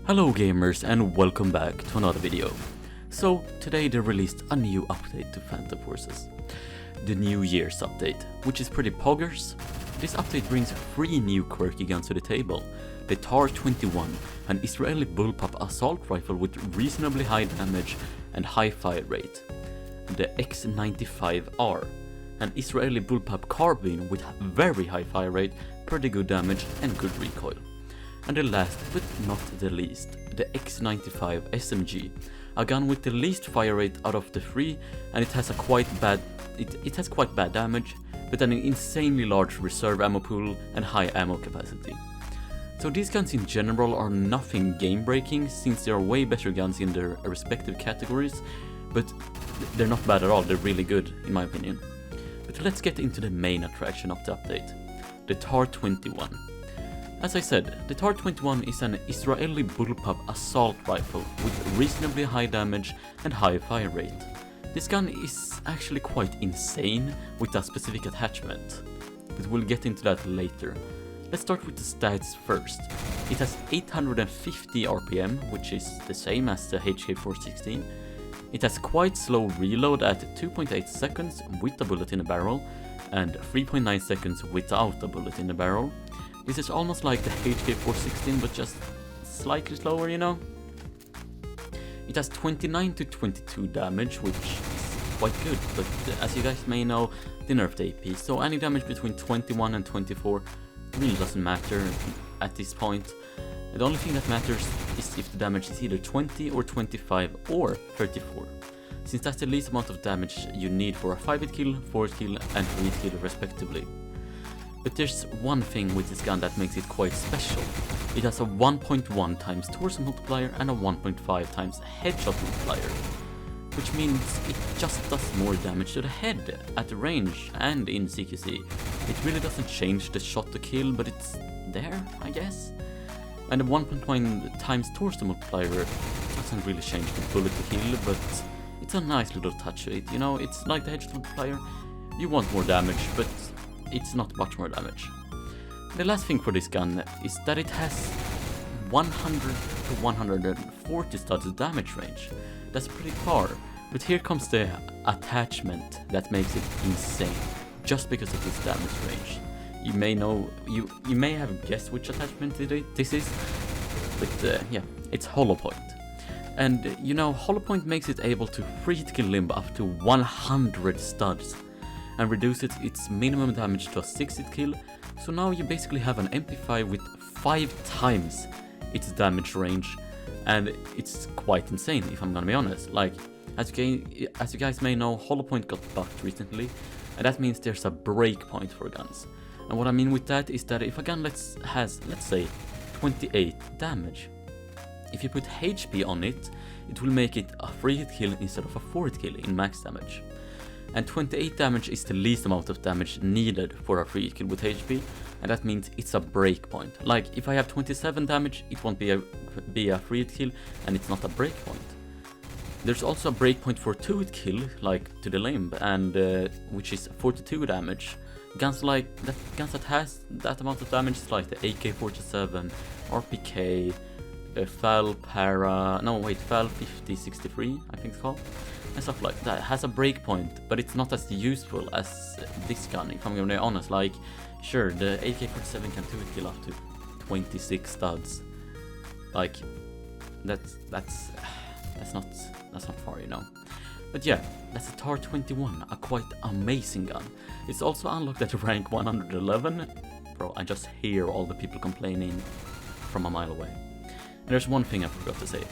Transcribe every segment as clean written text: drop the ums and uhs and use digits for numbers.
Hello gamers and welcome back to another video. So today they released a new update to Phantom Forces. The New Year's update, which is pretty poggers. This update brings 3 new quirky guns to the table. The 𝙬𝙤𝙬𝙚, an Israeli bullpup assault rifle with reasonably high damage and high fire rate. The X95R, an Israeli bullpup carbine with very high fire rate, pretty good damage and good recoil. And the last but not the least, the X95 SMG, a gun with the least fire rate out of the 3, and it has quite bad damage, but an insanely large reserve ammo pool and high ammo capacity. So these guns in general are nothing game breaking, since they are way better guns in their respective categories, but they're not bad at all, they're really good in my opinion. But let's get into the main attraction of the update, the 𝙬𝙤𝙬𝙚. As I said, the 𝙬𝙤𝙬𝙚 is an Israeli bullpup assault rifle with reasonably high damage and high fire rate. This gun is actually quite insane with a specific attachment, but we'll get into that later. Let's start with the stats first. It has 850 RPM, which is the same as the HK416. It has quite slow reload at 2.8 seconds with a bullet in the barrel, and 3.9 seconds without a bullet in the barrel. This is almost like the HK416, but just slightly slower, you know? It has 29 to 22 damage, which is quite good, but as you guys may know, they nerfed AP, so any damage between 21 and 24 really doesn't matter at this point. The only thing that matters is if the damage is either 20 or 25 or 34, since that's the least amount of damage you need for a 5-hit kill, 4-hit kill and 3-hit kill respectively. But there's one thing with this gun that makes it quite special. It has a 1.1 times torso multiplier and a 1.5 times headshot multiplier, which means it just does more damage to the head at the range and in CQC. It really doesn't change the shot to kill, but it's there, I guess. And the 1.1 times torso multiplier doesn't really change the bullet to kill, but it's a nice little touch to it, you know, it's like the headshot multiplier. You want more damage, but it's not much more damage. The last thing for this gun is that it has 100 to 140 studs damage range. That's pretty far, but here comes the attachment that makes it insane, just because of this damage range. You may know, you may have guessed which attachment this is, but yeah, it's 𝙎𝙎𝙧. And you know, 𝙎𝙎𝙧 makes it able to 3-hit kill limb up to 100 studs, and reduces its minimum damage to a 6-hit kill, so now you basically have an MP5 with 5 times its damage range, and it's quite insane if I'm gonna be honest. Like, as you guys may know, 𝙎𝙎𝙧 got buffed recently, and that means there's a breakpoint for guns. And what I mean with that is that if a gun has, let's say, 28 damage, if you put HP on it, it will make it a 3-hit kill instead of a 4-hit kill in max damage. And 28 damage is the least amount of damage needed for a 3-hit kill with HP, and that means it's a breakpoint. Like, if I have 27 damage, it won't be a 3-hit kill, and it's not a breakpoint. There's also a breakpoint for 2-hit kill, like to the limb, and which is 42 damage. Guns that has that amount of damage is like the AK-47, RPK, 𝙬𝙬𝙬𝙬 I think it's called, and stuff like that. Has a breakpoint, but it's not as useful as this gun, if I'm gonna be honest. Like, sure, the AK-47 can 2-hit kill up to 26 studs. Like, that's not far, you know. But yeah, that's the 𝙬𝙤𝙬𝙚, a quite amazing gun. It's also unlocked at rank 111. Bro, I just hear all the people complaining from a mile away. And there's one thing I forgot to say.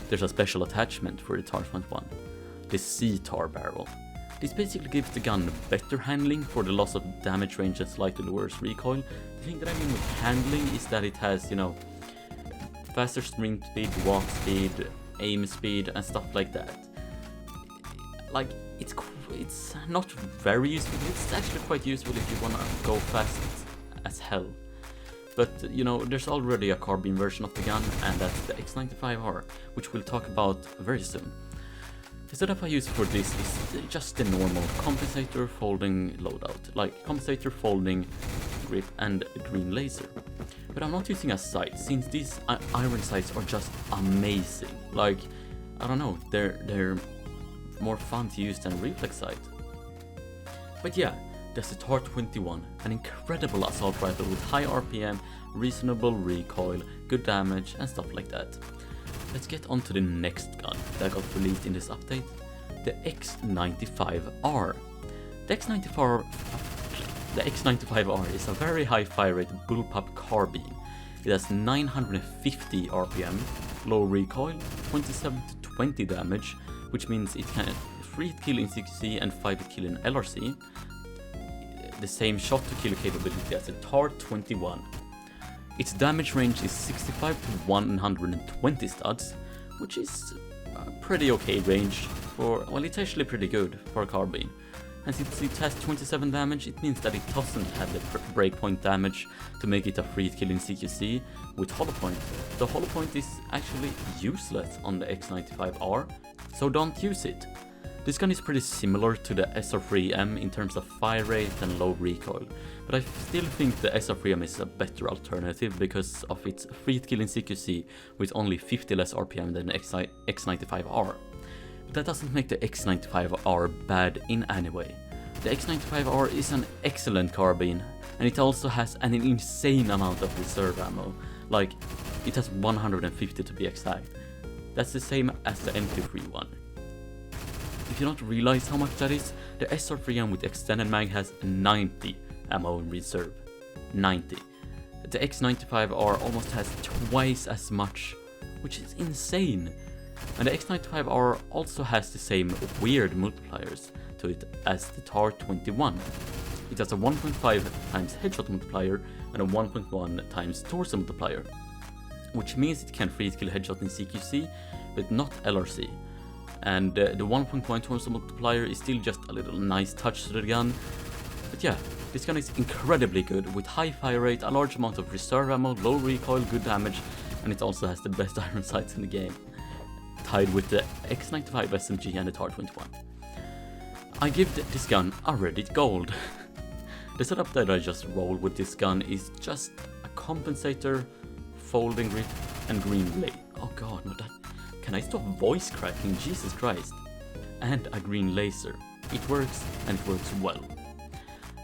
There's a special attachment for the 𝙬𝙤𝙬𝙚, the 𝐶TAR barrel. This basically gives the gun better handling for the loss of damage range and slightly worse recoil. The thing that I mean with handling is that it has, you know, faster sprint speed, walk speed, aim speed, and stuff like that. Like, it's not very useful, it's actually quite useful if you wanna go fast as hell. But, you know, there's already a carbine version of the gun, and that's the X95R, which we'll talk about very soon. The setup I use for this is just the normal compensator, folding loadout, like compensator, folding, grip, and green laser. But I'm not using a sight, since these iron sights are just amazing. Like, I don't know, they're more fun to use than reflex sight. But yeah, there's the 𝙪𝙤𝙤, an incredible assault rifle with high RPM, reasonable recoil, good damage and stuff like that. Let's get on to the next gun that got released in this update, the X95R. The X95R is a very high fire rate bullpup carbine. It has 950 RPM, low recoil, 27 to 20 damage, which means it can 3-hit kill in CQC and 5-hit kill in LRC. The same shot to kill capability as the 𝙪𝙤𝙤. Its damage range is 65 to 120 studs, which is a pretty okay range for, well, it's actually pretty good for a carbine. And since it has 27 damage, it means that it doesn't have the breakpoint damage to make it a 3-hit kill in CQC with hollow point. The hollow point is actually useless on the X95R, so don't use it. This gun is pretty similar to the SR3M in terms of fire rate and low recoil, but I still think the SR3M is a better alternative because of its 3-hit kill in CQC with only 50 less RPM than the X95R. But that doesn't make the X95R bad in any way. The X95R is an excellent carbine, and it also has an insane amount of reserve ammo, like it has 150 to be exact. That's the same as the MP3 one. If you don't realize how much that is, the SR3M with extended mag has 90 ammo in reserve. 90. The X95R almost has twice as much, which is insane. And the X95R also has the same weird multipliers to it as the 𝙪𝙤𝙤. It has a 1.5 times headshot multiplier and a 1.1 times torso multiplier, which means it can 3-hit kill headshot in CQC, but not LRC. And the 1.1 torso multiplier is still just a little nice touch to the gun. But yeah, this gun is incredibly good with high fire rate, a large amount of reserve ammo, low recoil, good damage, and it also has the best iron sights in the game, tied with the X95 SMG and the 𝙪𝙤𝙤. I give this gun a Reddit gold. The setup that I just rolled with this gun is just a compensator, folding grip, and green lay. Oh god, no, that. Can I stop voice cracking? Jesus Christ. And a green laser. It works, and it works well.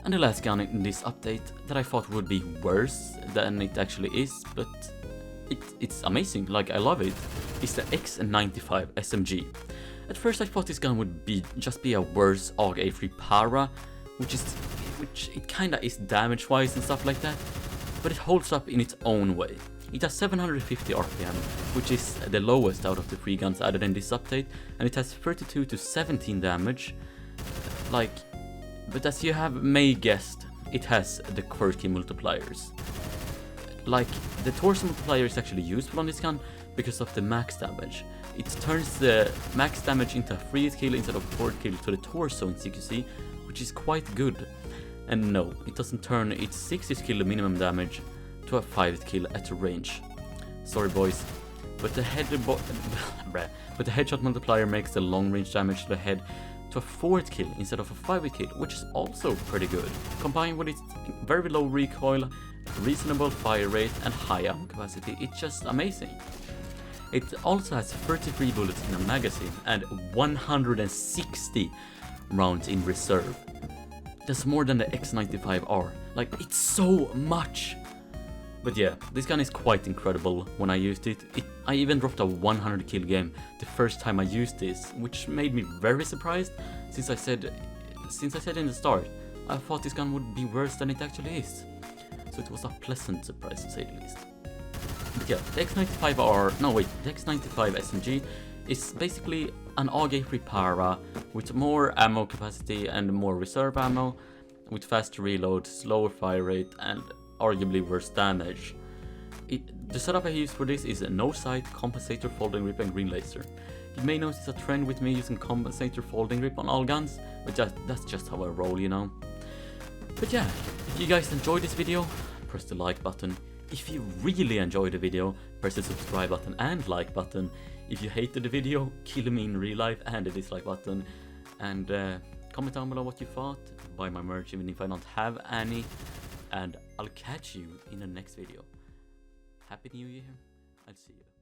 And the last gun in this update that I thought would be worse than it actually is, but it's amazing, like I love it, is the X95 SMG. At first I thought this gun would just be a worse 𝙤𝙤𝙪𝙗, which it kinda is damage wise and stuff like that, but it holds up in its own way. It has 750 RPM, which is the lowest out of the 3 guns added in this update, and it has 32 to 17 damage. But as you may guessed, it has the quirky multipliers. Like, the torso multiplier is actually useful on this gun because of the max damage. It turns the max damage into a 3-hit kill instead of 4-hit kill to the torso in CQC, which is quite good. And no, it doesn't turn its 6-hit kill minimum damage to a 5-hit kill at range. Sorry boys, but the headshot multiplier makes the long range damage to the head to a 4-hit kill instead of a 5-hit kill, which is also pretty good. Combined with its very low recoil, reasonable fire rate and high ammo capacity, it's just amazing. It also has 33 bullets in a magazine and 160 rounds in reserve. That's more than the X95R. Like, it's so much! But yeah, this gun is quite incredible when I used it. I even dropped a 100 kill game the first time I used this, which made me very surprised, since I said in the start, I thought this gun would be worse than it actually is. So it was a pleasant surprise to say the least. But yeah, the the X95 SMG is basically an 𝙤𝙤𝙬 with more ammo capacity and more reserve ammo, with faster reload, slower fire rate, and arguably worse damage. The setup I use for this is a no sight, compensator, folding grip, and green laser. You may notice a trend with me using compensator, folding grip on all guns, but that's just how I roll, you know. But yeah, if you guys enjoyed this video, press the like button. If you really enjoyed the video, press the subscribe button and like button. If you hated the video, kill me in real life and the dislike button. And comment down below what you thought. Buy my merch even if I don't have any. And I'll catch you in the next video. Happy New Year. I'll see you.